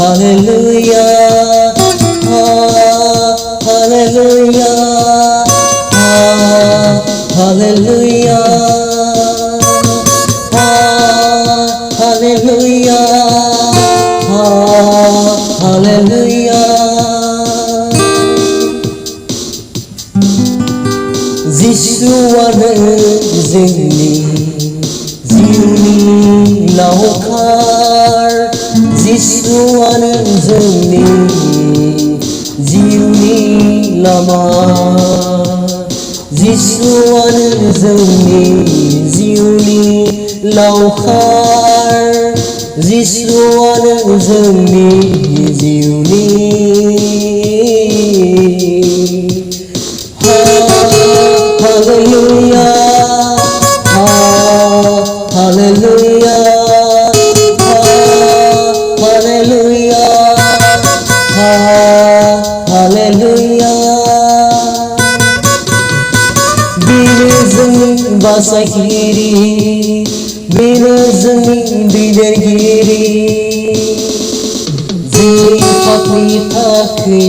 Hallelujah, hallelujah, hallelujah, hallelujah, hallelujah. जिसुआनो जोंनि जिउनि लावखार जिसुआनो जोंनि जिउनि लामा जिसुआनो जोंनि जिउनि लावखार जिसुआनो जोंनि जिउनि Hallelujah, hallelujah, hallelujah, hallelujah. Beni जोंनि बासायगिरि बेनो जोंनि दैदेनगिरि जोंनि पापनि थाखाय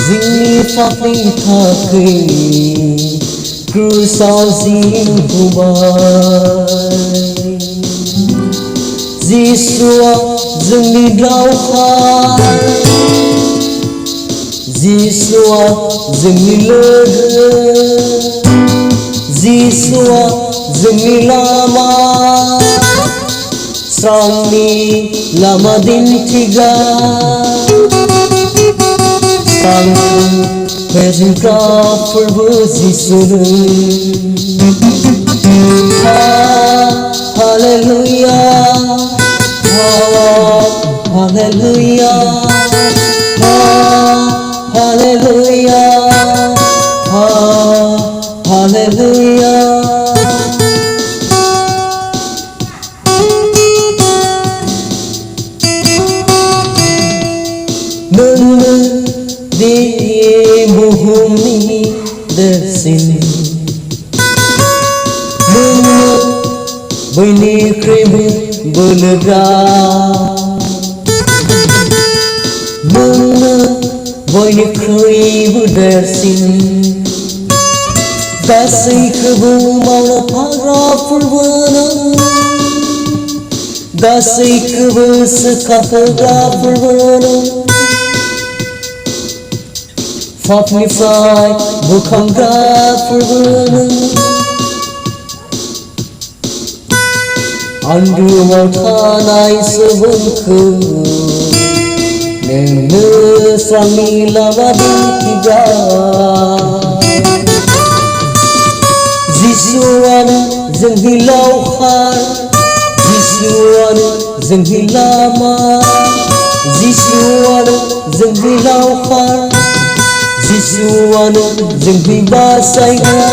जोंनि पापनि थाखाय क्रुसाव जिउ होबाय जिसुआ जोंनि लावखार जिसुआ जोंनि लोगो जिसुआ जोंनि लामा स्रांनि लामा दिन्थिग्रा स्रांखौ होग्राफोरबो जिसुनो Hallelujah, hallelujah, hallelujah, hallelujah. नोंनो बे बुहुमनि देरसिन नोंनो बयनिख्रुइबो बोलोगोरा नोंनो बयनिख्रुइबो देरसिन गासैखौबो मावनो हाग्राफोरबो नों गासैखौबो सोखाहोग्राफोरबो नों पापनिफ्राय बोखांग्राफोरबो नों आन्दोआव थानाय सुबुंखौ नोंनो स्रांनि लामा दिन्थिग्रा जिसुआनो जोंनि लावखार जिसुआनो जोंनि लामा जिसुआनो जोंनि लावखार जिसुआनो जोंनि बासायग्रा